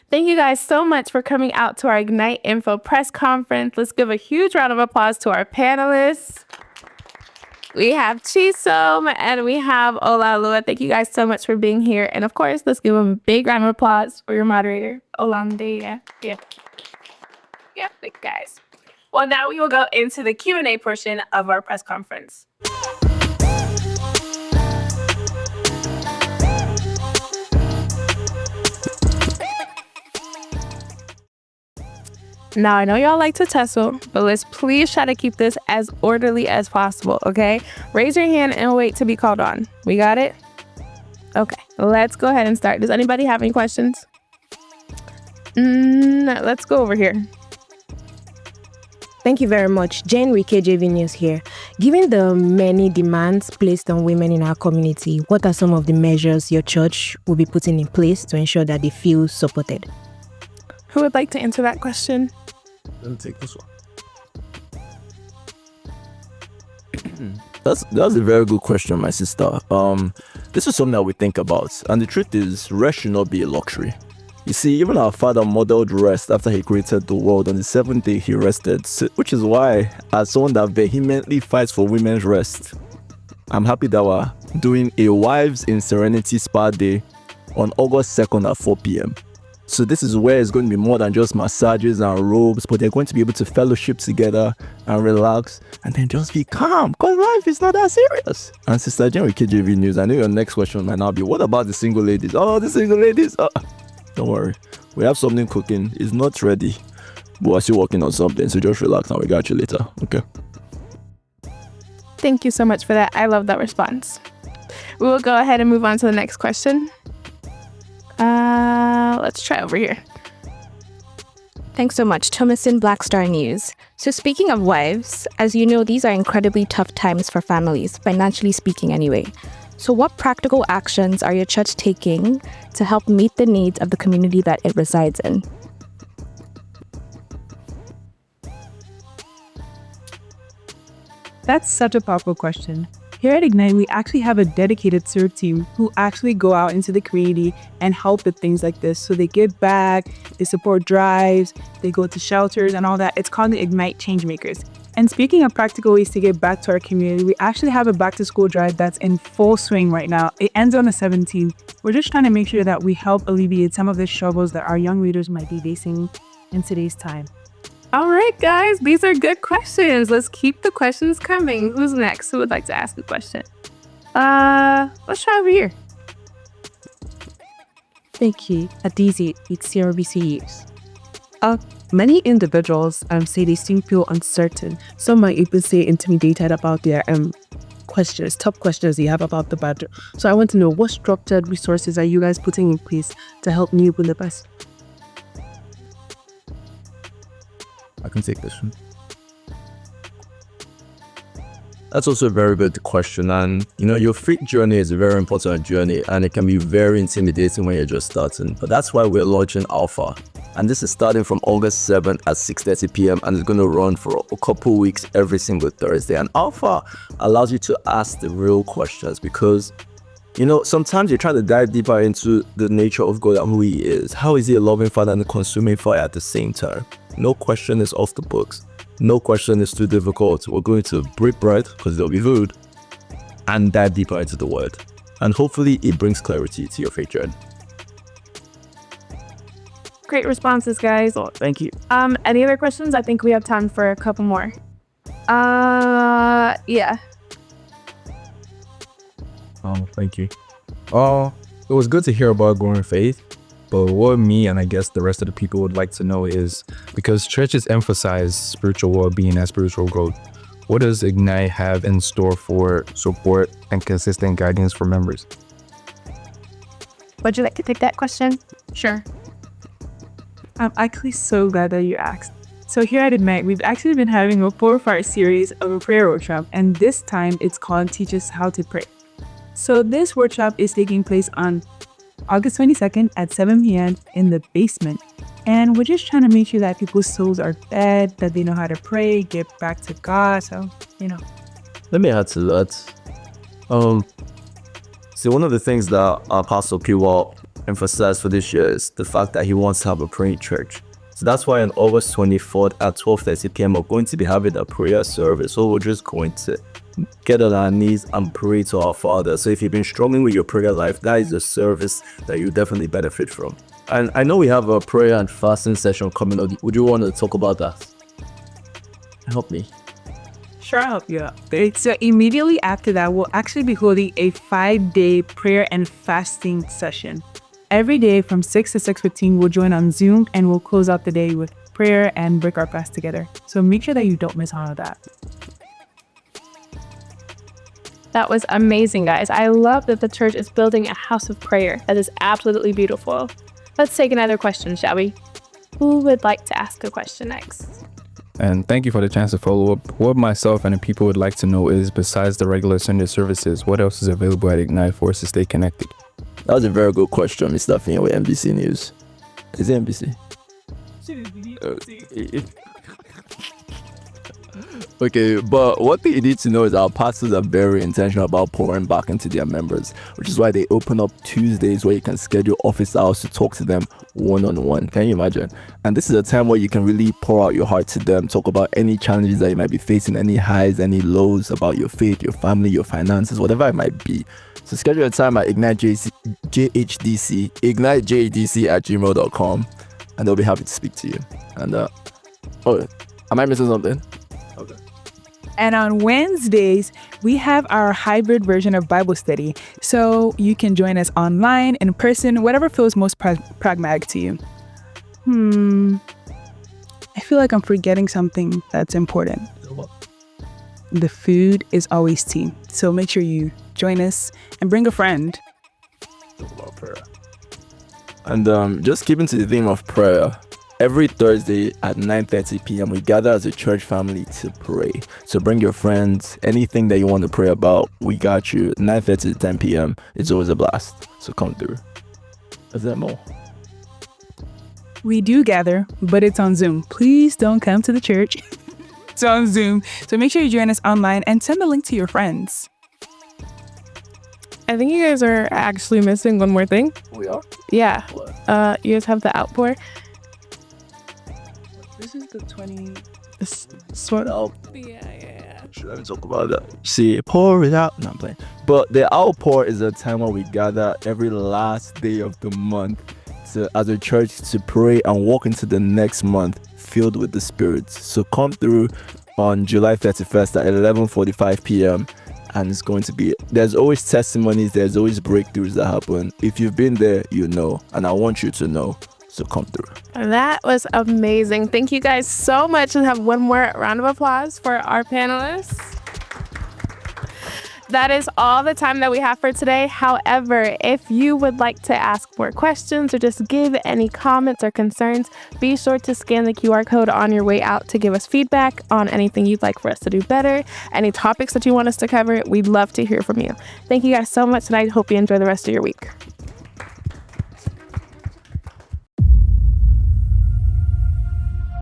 Thank you guys so much for coming out to our Ignite Info press conference. Let's give a huge round of applause to our panelists. We have Chisom and we have Olalua. Thank you guys so much for being here. And of course, let's give them a big round of applause for your moderator, Olamide. Yeah, thank you guys. Well, now we will go into the Q&A portion of our press conference. Now, I know y'all like to tussle, but let's please try to keep this as orderly as possible, okay? Raise your hand and wait to be called on. We got it? Okay, let's go ahead and start. Does anybody have any questions? Let's go over here. Thank you very much. Jane with KJV News here. Given the many demands placed on women in our community, what are some of the measures your church will be putting in place to ensure that they feel supported? Who would like to answer that question? Let me take this one. That's a very good question, my sister. This is something that we think about, and the truth is, rest should not be a luxury. You see, even our Father modeled rest after he created the world. On the seventh day, he rested, which is why, as someone that vehemently fights for women's rest, I'm happy that we're doing a Wives in Serenity Spa Day on August 2nd at 4 p.m. So this is where it's going to be more than just massages and robes, but they're going to be able to fellowship together and relax and then just be calm, because life is not that serious. And Sister Jane with KJV News, I know your next question might now be, what about the single ladies? Oh, the single ladies. Don't worry. We have something cooking. It's not ready, but we're still working on something, so just relax and we got you later, okay? Thank you so much for that. I love that response. We will go ahead and move on to the next question. Let's try over here. Thanks so much, Thomason, Black Star News. So speaking of wives, as you know, these are incredibly tough times for families, financially speaking anyway. So what practical actions are your church taking to help meet the needs of the community that it resides in? That's such a powerful question. Here at Ignite, we actually have a dedicated serve team who actually go out into the community and help with things like this. So they give back, they support drives, they go to shelters and all that. It's called the Ignite Changemakers. And speaking of practical ways to give back to our community, we actually have a back to school drive that's in full swing right now. It ends on the 17th. We're just trying to make sure that we help alleviate some of the struggles that our young readers might be facing in today's time. All right, guys, these are good questions. Let's keep the questions coming. Who's next? Who would like to ask a question? Let's try over here. Thank you, Adizi with CRBC News. Many individuals say they still feel uncertain. Some might even say intimidated about their tough questions they have about the budget. So I want to know, what structured resources are you guys putting in place to help new believers? I can take this one. That's also a very good question. And, your faith journey is a very important journey, and it can be very intimidating when you're just starting. But that's why we're launching Alpha. And this is starting from August 7th at 6:30 p.m. and it's going to run for a couple weeks every single Thursday. And Alpha allows you to ask the real questions because, sometimes you're trying to dive deeper into the nature of God and who He is. How is He a loving Father and a consuming fire at the same time? No question is off the books. No question is too difficult. We're going to break bread, because there'll be food, and dive deeper into the Word. And hopefully it brings clarity to your faith journey. Great responses, guys. Oh, thank you. Any other questions? I think we have time for a couple more. Yeah. Thank you. It was good to hear about growing faith, but what me and I guess the rest of the people would like to know is, because churches emphasize spiritual well-being and spiritual growth, what does Ignite have in store for support and consistent guidance for members? Would you like to take that question? Sure. I'm actually so glad that you asked. So here at Ignite, we've actually been having a 4-part series of a prayer workshop, and this time it's called Teach Us How to Pray. So this workshop is taking place on August 22nd at 7 p.m. in the basement. And we're just trying to make sure that people's souls are fed, that they know how to pray, get back to God. So, Let me add to that. See, one of the things that Apostle P. emphasize for this year is the fact that he wants to have a praying church. So that's why on August 24th at 12:30 p.m. we're going to be having a prayer service. So we're just going to get on our knees and pray to our Father. So if you've been struggling with your prayer life, that is a service that you definitely benefit from. And I know we have a prayer and fasting session coming up. Would you want to talk about that? Help me. Sure, I'll help you out. Okay, so immediately after that, we'll actually be holding a 5-day prayer and fasting session. Every day from 6 to 6:15, we'll join on Zoom and we'll close out the day with prayer and break our fast together. So make sure that you don't miss all of that. That was amazing, guys. I love that the church is building a house of prayer. That is absolutely beautiful. Let's take another question, shall we? Who would like to ask a question next? And thank you for the chance to follow up. What myself and the people would like to know is, besides the regular Sunday services, what else is available at Ignite for us to stay connected? That was a very good question, Mr. Fian with NBC News. Is it NBC? Okay, but one thing you need to know is our pastors are very intentional about pouring back into their members, which is why they open up Tuesdays where you can schedule office hours to talk to them one-on-one. Can you imagine? And this is a time where you can really pour out your heart to them, talk about any challenges that you might be facing, any highs, any lows, about your faith, your family, your finances, whatever it might be. So schedule a time at Ignite JHDC, ignitejdc@gmail.com, and they'll be happy to speak to you. And am I missing something? Okay. And on Wednesdays, we have our hybrid version of Bible study. So you can join us online, in person, whatever feels most pragmatic to you. I feel like I'm forgetting something that's important. The food is always tea. So make sure you join us and bring a friend. And just keeping to the theme of prayer, every Thursday at 9:30 p.m. we gather as a church family to pray. So bring your friends, anything that you want to pray about, we got you. 9:30 to 10 p.m. It's always a blast. So come through. Is there more? We do gather, but it's on Zoom. Please don't come to the church. It's on Zoom. So make sure you join us online and send the link to your friends. I think you guys are actually missing one more thing. We are? Yeah. You guys have the outpour. This is the 20... Sort of. Yeah. Should I talk about that? See, pour it out. No, I'm playing. But the outpour is a time where we gather every last day of the month as a church to pray and walk into the next month filled with the Spirit. So come through on July 31st at 11:45 p.m. And it's going to be, there's always testimonies, there's always breakthroughs that happen. If you've been there, you know, and I want you to know. So come through. That was amazing. Thank you guys so much. And have one more round of applause for our panelists. That is all the time that we have for today. However, if you would like to ask more questions or just give any comments or concerns, be sure to scan the QR code on your way out to give us feedback on anything you'd like for us to do better, any topics that you want us to cover. We'd love to hear from you. Thank you guys so much, and I hope you enjoy the rest of your week.